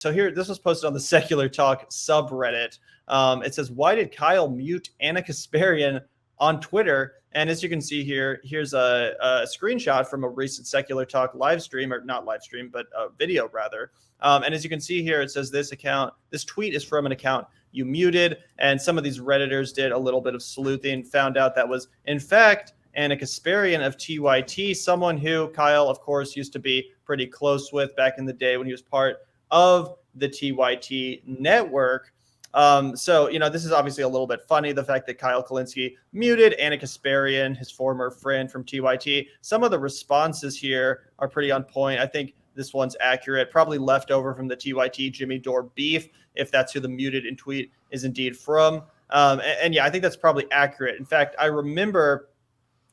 So here, this was posted on the Secular Talk subreddit. It says, why did Kyle mute Anna Kasparian on Twitter? And as you can see here, here's a screenshot from a recent Secular Talk live stream, or not live stream, but a video rather. And as you can see here, it says this tweet is from an account you muted. And some of these Redditors did a little bit of sleuthing, found out that was, in fact, Anna Kasparian of TYT, someone who Kyle, of course, used to be pretty close with back in the day when he was part of the TYT network. So, this is obviously a little bit funny, the fact that Kyle Kulinski muted Anna Kasparian, his former friend from TYT. Some of the responses here are pretty on point. I think this one's accurate, probably left over from the TYT Jimmy Dore beef, if that's who the muted in tweet is indeed from. And yeah, I think that's probably accurate. In fact, I remember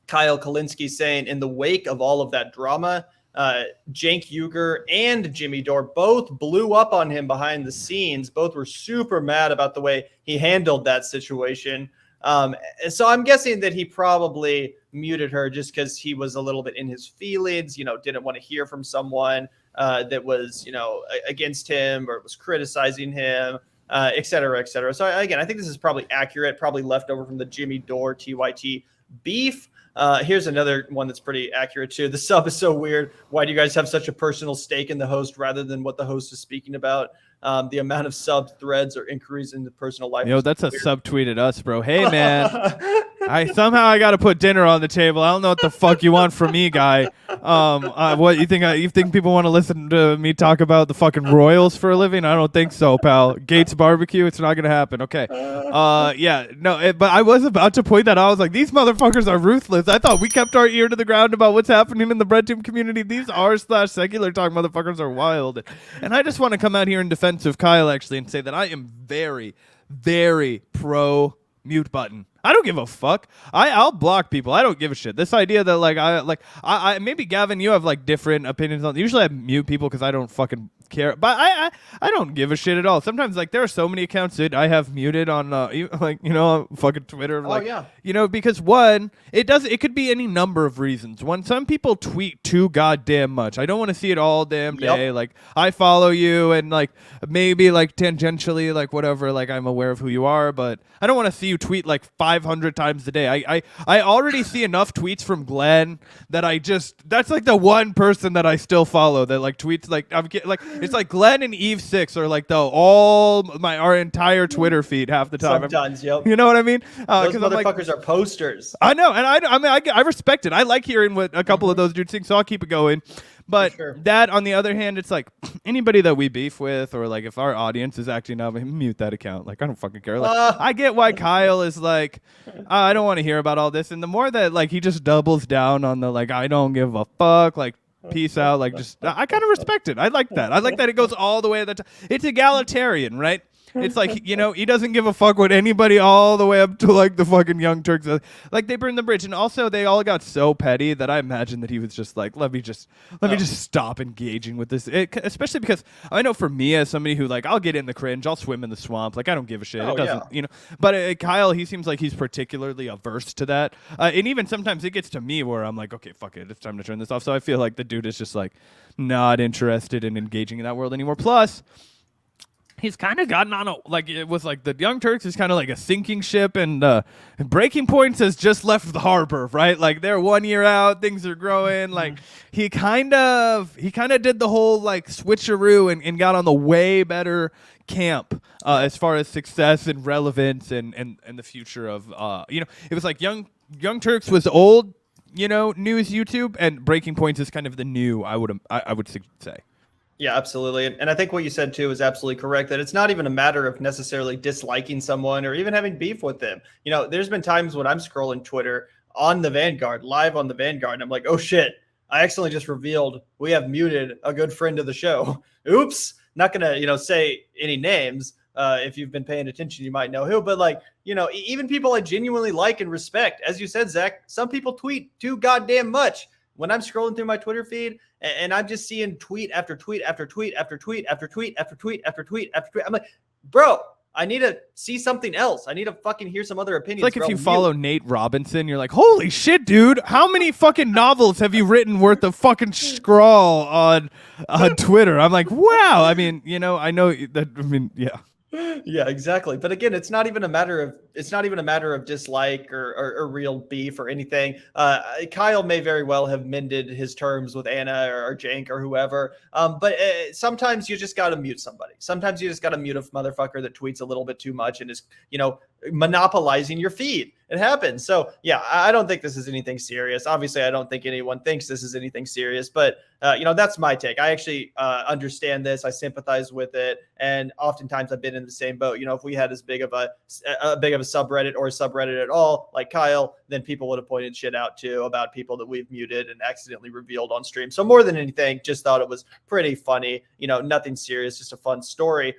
Kyle Kulinski saying in the wake of all of that drama, Cenk Uygur and Jimmy Dore both blew up on him behind the scenes. Both were super mad about the way he handled that situation. So I'm guessing that he probably muted her just because he was a little bit in his feelings, didn't want to hear from someone that was, against him or was criticizing him, et cetera, et cetera. So again, I think this is probably accurate, probably left over from the Jimmy Dore TYT beef. Here's another one that's pretty accurate too. The sub is so weird. Why do you guys have such a personal stake in the host rather than what the host is speaking about? The amount of sub threads or inquiries into personal life. That's a sub tweet at us, bro. Hey, man. I got to put dinner on the table. I don't know what the fuck you want from me, guy. What you think? You think people want to listen to me talk about the fucking Royals for a living? I don't think so, pal. Gates Barbecue, it's not gonna happen. Okay. But I was about to point that out. I was like, these motherfuckers are ruthless. I thought we kept our ear to the ground about what's happening in the Bread Team community. These r/Secular Talk motherfuckers are wild. And I just want to come out here in defense of Kyle actually and say that I am very, very pro mute button. I don't give a fuck. I'll block people. I don't give a shit. This idea that I maybe Gavin, you have different opinions on. Usually I mute people because I don't fucking care. But I don't give a shit at all. Sometimes there are so many accounts that I have muted on fucking Twitter. Because one, it could be any number of reasons. One, some people tweet too goddamn much. I don't want to see it all damn day. Yep. I follow you and maybe tangentially whatever. I'm aware of who you are, but I don't want to see you tweet 500 times a day. I already see enough tweets from Glenn that that's the one person that I still follow that tweets it's Glenn and Eve6 are our entire Twitter feed half the time. Sometimes, yep. You know what I mean? Those motherfuckers are posters. I know, and I respect it. I like hearing what a couple of those dudes think, so I'll keep it going. But that, on the other hand, it's anybody that we beef with, or if our audience is acting up, mute that account. I don't fucking care. I get why Kyle is I don't want to hear about all this. And the more that he just doubles down on the I don't give a fuck, peace out, I kind of respect it. I like that. I like that it goes all the way at the top. It's egalitarian, right? It's he doesn't give a fuck what anybody all the way up to the fucking Young Turks. They burned the bridge. And also they all got so petty that I imagine that he was just let me just stop engaging with this. Especially because I know for me as somebody who I'll get in the cringe, I'll swim in the swamp. I don't give a shit. It doesn't, But Kyle, he seems like he's particularly averse to that. And even sometimes it gets to me where I'm okay, fuck it. It's time to turn this off. So I feel the dude is just not interested in engaging in that world anymore. Plus, he's kind of gotten on it was the Young Turks is kind of a sinking ship, and Breaking Points has just left the harbor, right? They're 1 year out, things are growing. He kind of did the whole switcheroo and got on the way better camp as far as success and relevance and the future of it was Young Turks was old, news YouTube, and Breaking Points is kind of the new. I would say. Yeah, absolutely. And I think what you said, too, is absolutely correct, that it's not even a matter of necessarily disliking someone or even having beef with them. There's been times when I'm scrolling Twitter on the Vanguard, live on the Vanguard, and I'm like, oh, shit, I accidentally just revealed we have muted a good friend of the show. Oops. Not going to, say any names. If you've been paying attention, you might know who. But, even people I genuinely like and respect, as you said, Zach, some people tweet too goddamn much. When I'm scrolling through my Twitter feed and I'm just seeing tweet after tweet after tweet after tweet after tweet after tweet after tweet after tweet, I'm like, bro, I need to see something else. I need to fucking hear some other opinions. It's like if you follow Nate Robinson, you're like, holy shit, dude. How many fucking novels have you written worth of fucking scrawl on Twitter? I'm like, wow. I mean, you know, I know that. I mean, yeah. Yeah, exactly. But again, it's not even a matter of dislike or real beef or anything. Kyle may very well have mended his terms with Anna or Jank or whoever. But sometimes you just got to mute somebody. Sometimes you just got to mute a motherfucker that tweets a little bit too much and is, you know, monopolizing your feed. It happens. So yeah, I don't think this is anything serious. Obviously, I don't think anyone thinks this is anything serious, but you know, that's my take. I actually understand this. I sympathize with it. And oftentimes I've been in the same boat. You know, if we had as big of a subreddit or a subreddit at all, like Kyle, then people would have pointed shit out too about people that we've muted and accidentally revealed on stream. So more than anything, just thought it was pretty funny. You know, nothing serious, just a fun story.